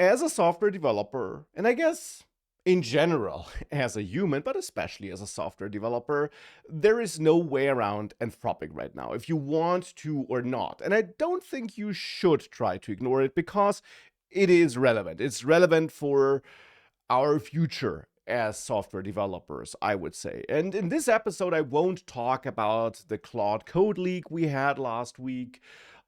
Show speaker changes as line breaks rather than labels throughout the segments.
As a software developer, and I guess in general as a human, but especially as a software developer, there is no way around Anthropic right now, if you want to or not. And I don't think you should try to ignore it because it is relevant. It's relevant for our future as software developers, I would say. And in this episode, I won't talk about the Claude code leak we had last week.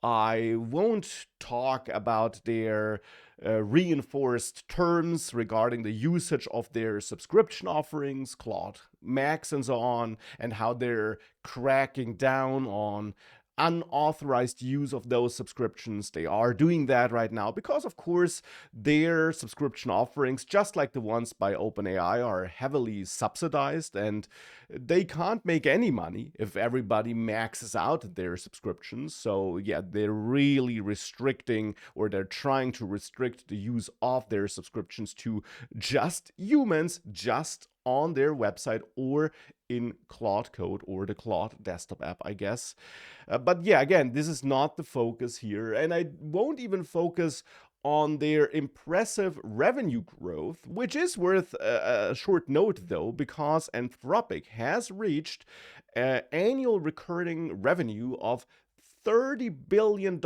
I won't talk about their reinforced terms regarding the usage of their subscription offerings, Claude Max and so on, and how they're cracking down on unauthorized use of those subscriptions. They are doing that right now because, of course, their subscription offerings, just like the ones by OpenAI, are heavily subsidized and they can't make any money if everybody maxes out their subscriptions. So yeah, they're really restricting, or they're trying to restrict the use of their subscriptions to just humans, just on their website or in Claude Code or the Claude desktop app, I guess. But yeah, again, this is not the focus here, and I won't even focus on their impressive revenue growth, which is worth a short note though, because Anthropic has reached annual recurring revenue of $30 billion,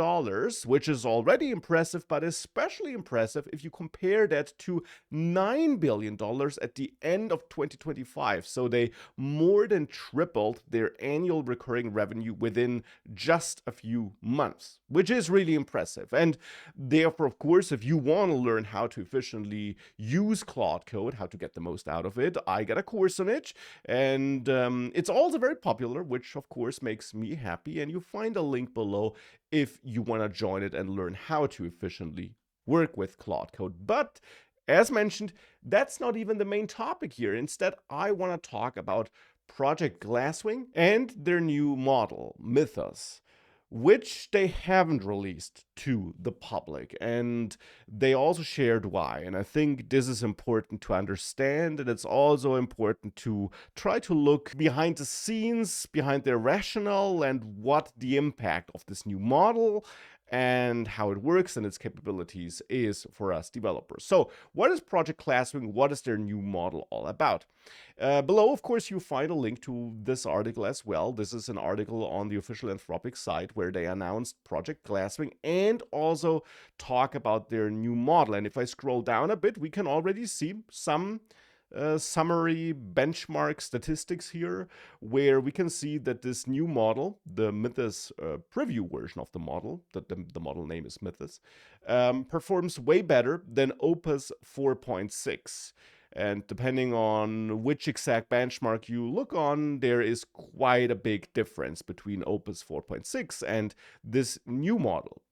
which is already impressive, but especially impressive if you compare that to $9 billion at the end of 2025. So they more than tripled their annual recurring revenue within just a few months, which is really impressive. And therefore, of course, if you want to learn how to efficiently use Claude Code, how to get the most out of it, I got a course on it. And it's also very popular, which of course makes me happy. And you find a link below if you want to join it and learn how to efficiently work with Claude Code. But as mentioned, that's not even the main topic here. Instead, I want to talk about Project Glasswing and their new model, Mythos, which they haven't released to the public. And they also shared why. And I think this is important to understand. And it's also important to try to look behind the scenes, behind their rationale, and what the impact of this new model and how it works and its capabilities is for us developers. So what is Project Glasswing? What is their new model all about? Below, of course, you find a link to this article as well. This is an article on the official Anthropic site where they announced Project Glasswing and also talk about their new model. And if I scroll down a bit, we can already see some summary benchmark statistics here, where we can see that this new model, the Mythos preview version of the model, the model name is Mythos, performs way better than Opus 4.6. And depending on which exact benchmark you look on, there is quite a big difference between Opus 4.6 and this new model.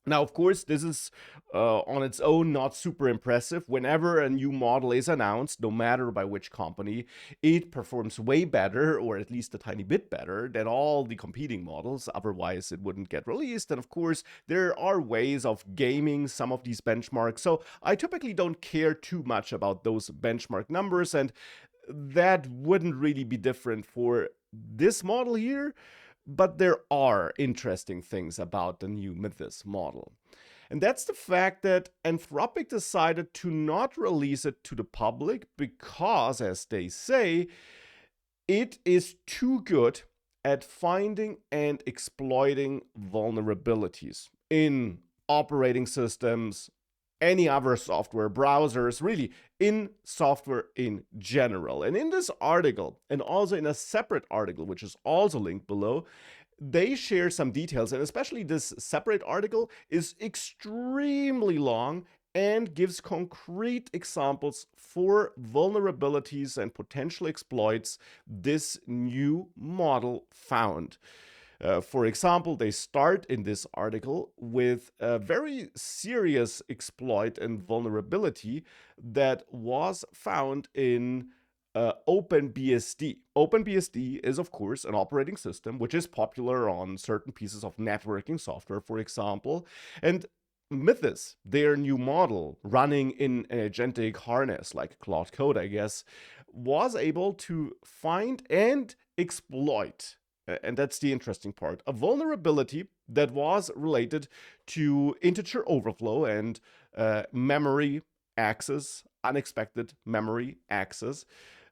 Now, of course, this is on its own not super impressive. Whenever a new model is announced, no matter by which company, it performs way better, or at least a tiny bit better, than all the competing models. Otherwise, it wouldn't get released. And of course, there are ways of gaming some of these benchmarks. So I typically don't care too much about those benchmark numbers, and that wouldn't really be different for this model here. But there are interesting things about the new Mythos model. And that's the fact that Anthropic decided to not release it to the public because, as they say, it is too good at finding and exploiting vulnerabilities in operating systems, any other software, browsers, really in software in general. And in this article, and also in a separate article, which is also linked below, they share some details, and especially this separate article is extremely long and gives concrete examples for vulnerabilities and potential exploits this new model found. For example, they start in this article with a very serious exploit and vulnerability that was found in OpenBSD. OpenBSD is, of course, an operating system which is popular on certain pieces of networking software, for example. And Mythos, their new model running in an agentic harness like Claude Code, I guess, was able to find and exploit, and that's the interesting part, a vulnerability that was related to integer overflow and memory access, unexpected memory access,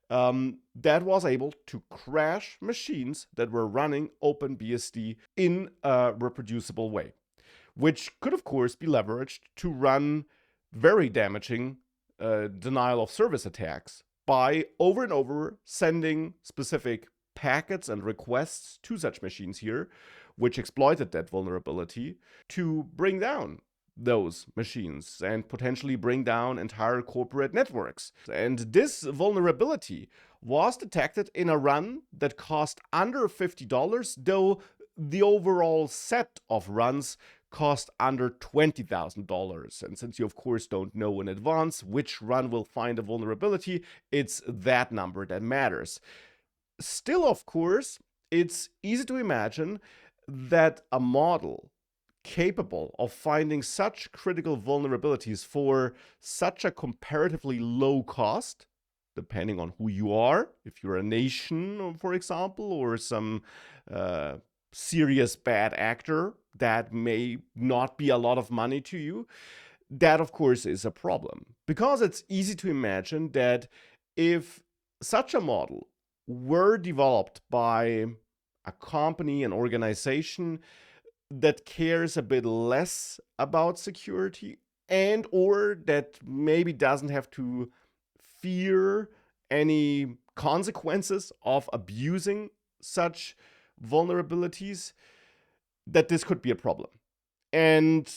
that was able to crash machines that were running OpenBSD in a reproducible way, which could, of course, be leveraged to run very damaging denial of service attacks by over and over sending specific packets and requests to such machines here, which exploited that vulnerability to bring down those machines and potentially bring down entire corporate networks. And this vulnerability was detected in a run that cost under $50, though the overall set of runs cost under $20,000. And since you, of course, don't know in advance which run will find a vulnerability, it's that number that matters. Still, of course, it's easy to imagine that a model capable of finding such critical vulnerabilities for such a comparatively low cost, depending on who you are, if you're a nation, for example, or some serious bad actor that may not be a lot of money to you, that of course is a problem. Because it's easy to imagine that if such a model were developed by a company, an organization that cares a bit less about security and or that maybe doesn't have to fear any consequences of abusing such vulnerabilities, that this could be a problem. And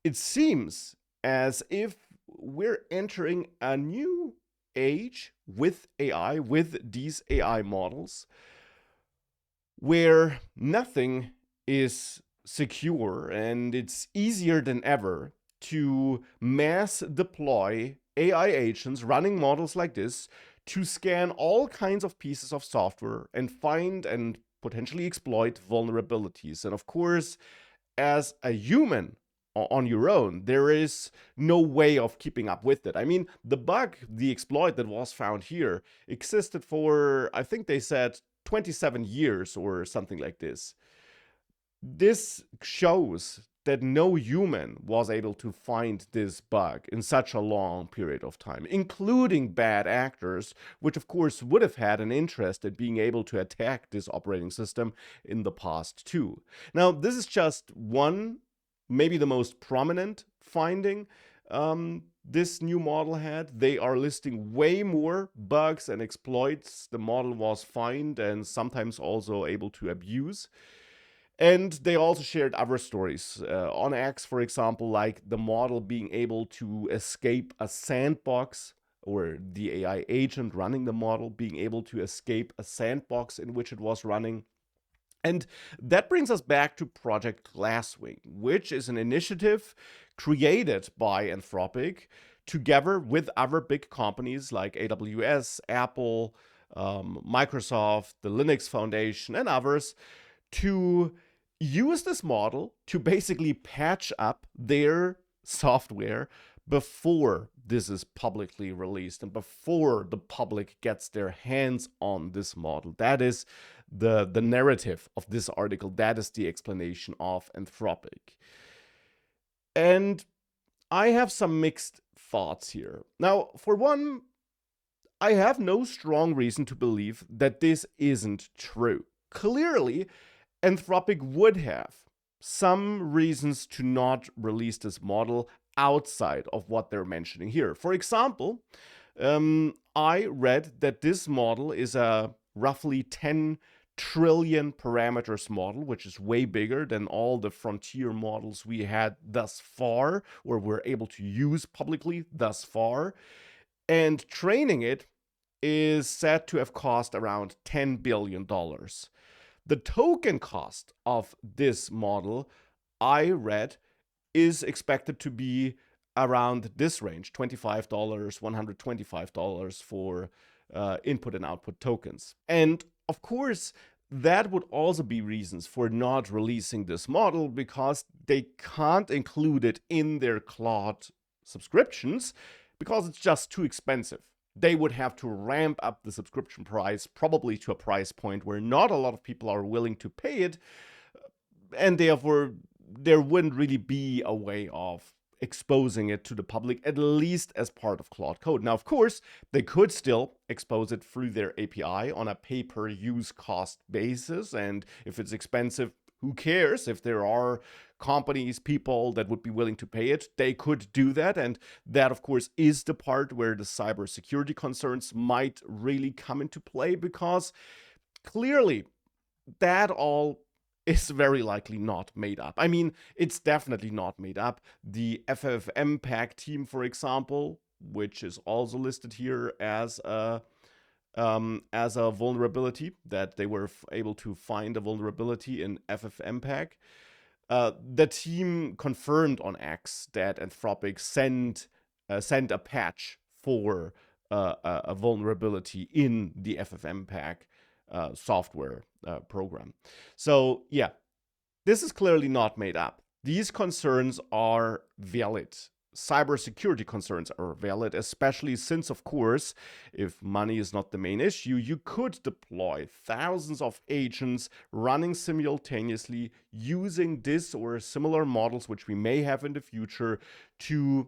it seems as if we're entering a new age with AI, with these AI models, where nothing is secure and it's easier than ever to mass deploy AI agents running models like this to scan all kinds of pieces of software and find and potentially exploit vulnerabilities. And of course, as a human on your own, there is no way of keeping up with it. I mean, the bug, the exploit that was found here existed for, I think they said, 27 years or something like this. This shows that no human was able to find this bug in such a long period of time, including bad actors, which of course would have had an interest in being able to attack this operating system in the past too. Now, this is just one, maybe the most prominent finding this new model had. They are listing way more bugs and exploits the model was found and sometimes also able to abuse. And they also shared other stories on X, for example, like the model being able to escape a sandbox, or the AI agent running the model being able to escape a sandbox in which it was running. And that brings us back to Project Glasswing, which is an initiative created by Anthropic together with other big companies like AWS, Apple, Microsoft, the Linux Foundation, and others to use this model to basically patch up their software before this is publicly released and before the public gets their hands on this model. That is the narrative of this article. That is the explanation of Anthropic. And I have some mixed thoughts here. Now, for one, I have no strong reason to believe that this isn't true. Clearly, Anthropic would have some reasons to not release this model outside of what they're mentioning here. For example, I read that this model is a roughly 10 trillion parameters model, which is way bigger than all the frontier models we had thus far, or were able to use publicly thus far. And training it is said to have cost around $10 billion. The token cost of this model, I read, is expected to be around this range, $25, $125 for input and output tokens. And of course, that would also be reasons for not releasing this model, because they can't include it in their Claude subscriptions because it's just too expensive. They would have to ramp up the subscription price, probably to a price point where not a lot of people are willing to pay it, and therefore there wouldn't really be a way of exposing it to the public, at least as part of Claude Code. Now, of course, they could still expose it through their API on a pay-per-use cost basis. And if it's expensive, who cares? If there are companies, people that would be willing to pay it, they could do that. And that, of course, is the part where the cybersecurity concerns might really come into play, because clearly that all is very likely not made up. I mean, it's definitely not made up. The FFmpeg team, for example, which is also listed here as a vulnerability, that they were able to find a vulnerability in FFmpeg. The team confirmed on X that Anthropic sent a patch for a vulnerability in the FFmpeg software program. So yeah, this is clearly not made up. These concerns are valid. Cybersecurity concerns are valid, especially since, of course, if money is not the main issue, you could deploy thousands of agents running simultaneously using this or similar models, which we may have in the future, to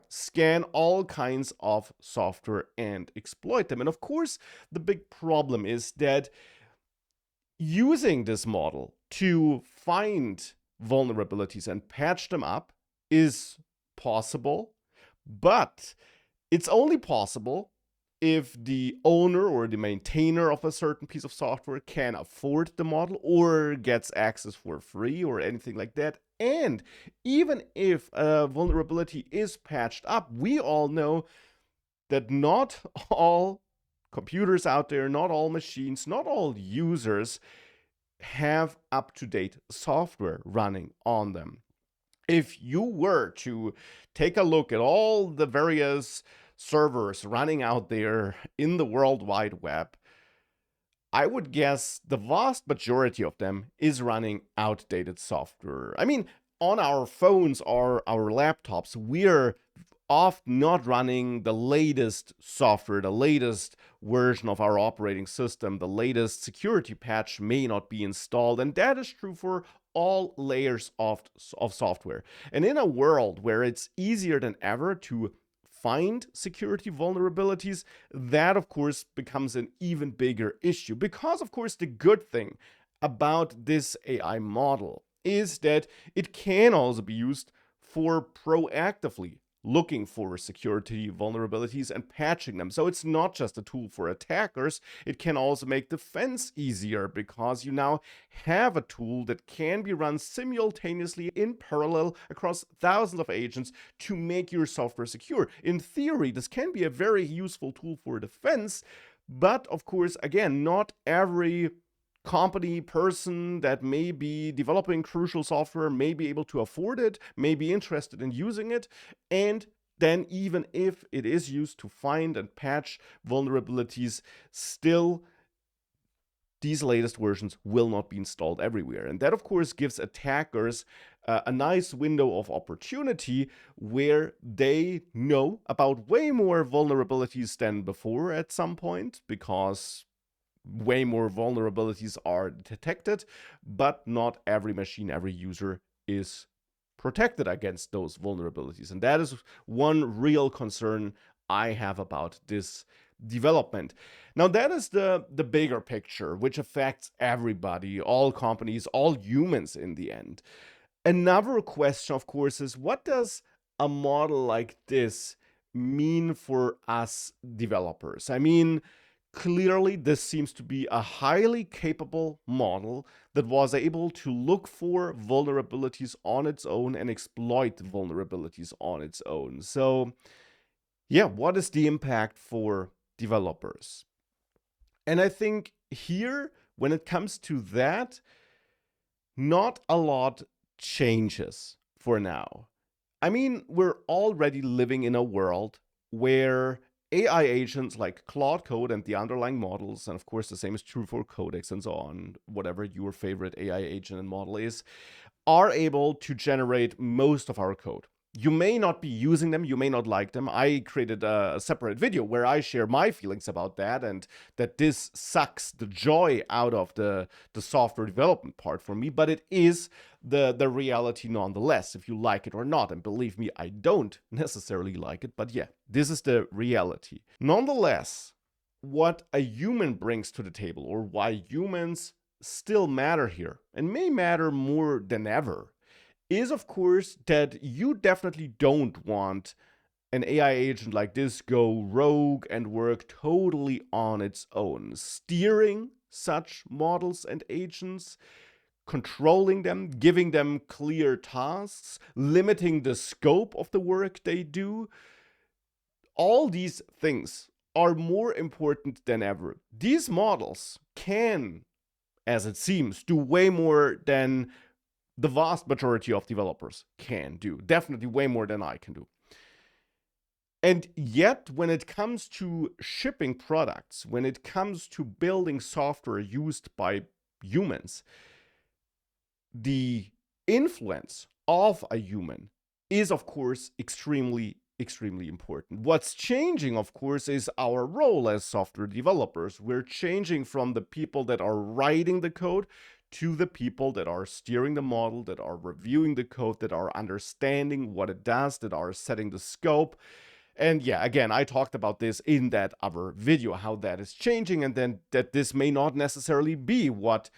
scan all kinds of software and exploit them. And of course, the big problem is that using this model to find vulnerabilities and patch them up is possible, but it's only possible if the owner or the maintainer of a certain piece of software can afford the model or gets access for free or anything like that. And even if a vulnerability is patched up, we all know that not all computers out there, not all machines, not all users have up-to-date software running on them. If you were to take a look at all the various servers running out there in the World Wide Web, I would guess the vast majority of them is running outdated software. I mean, on our phones or our laptops, we're often not running the latest software, the latest version of our operating system, the latest security patch may not be installed, and that is true for all layers of software. And in a world where it's easier than ever to find security vulnerabilities, that of course becomes an even bigger issue. Because of course the good thing about this AI model is that it can also be used for proactively looking for security vulnerabilities and patching them. So it's not just a tool for attackers, it can also make defense easier, because you now have a tool that can be run simultaneously in parallel across thousands of agents to make your software secure. In theory, this can be a very useful tool for defense, but of course, again, not every company, person that may be developing crucial software may be able to afford it, may be interested in using it. And then even if it is used to find and patch vulnerabilities, still these latest versions will not be installed everywhere. And that, of course, gives attackers a nice window of opportunity where they know about way more vulnerabilities than before at some point, because way more vulnerabilities are detected, but not every machine, every user is protected against those vulnerabilities. And that is one real concern I have about this development. Now, that is the bigger picture, which affects everybody, all companies, all humans in the end. Another question, of course, is what does a model like this mean for us developers? I mean, clearly, this seems to be a highly capable model that was able to look for vulnerabilities on its own and exploit vulnerabilities on its own. So, yeah, what is the impact for developers? And I think here, when it comes to that, not a lot changes for now. I mean, we're already living in a world where AI agents like Claude Code and the underlying models, and of course the same is true for Codex and so on, whatever your favorite AI agent and model is, are able to generate most of our code. You may not be using them, you may not like them. I created a separate video where I share my feelings about that, and that this sucks the joy out of the software development part for me, but it is the reality nonetheless, if you like it or not. And believe me, I don't necessarily like it, but yeah, this is the reality. Nonetheless, what a human brings to the table, or why humans still matter here, and may matter more than ever, is, of course, that you definitely don't want an AI agent like this go rogue and work totally on its own. Steering such models and agents, controlling them, giving them clear tasks, limiting the scope of the work they do, all these things are more important than ever. These models can, as it seems, do way more than the vast majority of developers can do. Definitely way more than I can do. And yet, when it comes to shipping products, when it comes to building software used by humans, the influence of a human is, of course, extremely important. What's changing, of course, is our role as software developers. We're changing from the people that are writing the code to the people that are steering the model, that are reviewing the code, that are understanding what it does, that are setting the scope. And yeah, again, I talked about this in that other video, how that is changing, and then that this may not necessarily be what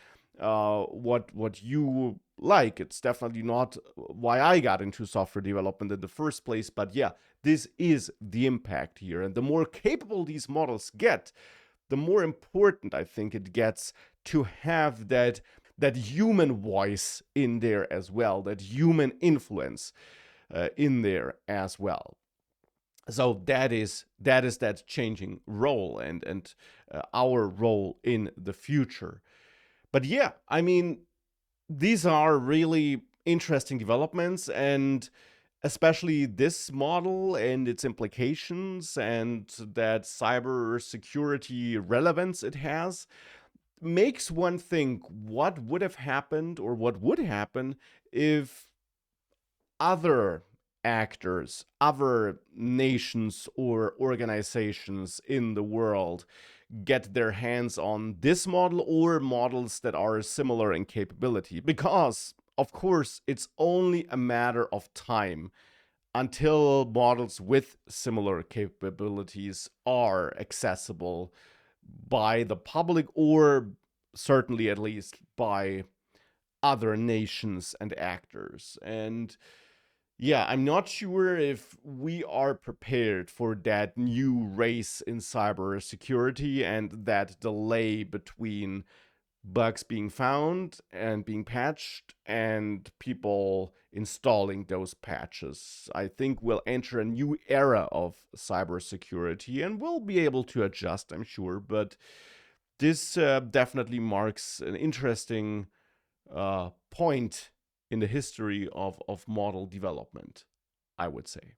you like. It's definitely not why I got into software development in the first place, but yeah, this is the impact here. And the more capable these models get, the more important I think it gets to have that human voice in there as well, that human influence in there as well. So that is that changing role and our role in the future. But yeah, I mean, these are really interesting developments, and especially this model and its implications and that cybersecurity relevance it has makes one think what would have happened, or what would happen, if other actors, other nations or organizations in the world get their hands on this model or models that are similar in capability. Because, of course, it's only a matter of time until models with similar capabilities are accessible by the public, or certainly at least by other nations and actors. And yeah, I'm not sure if we are prepared for that new race in cybersecurity and that delay between bugs being found and being patched and people installing those patches. I think we'll enter a new era of cybersecurity and we'll be able to adjust, I'm sure. But this definitely marks an interesting point in the history of model development, I would say.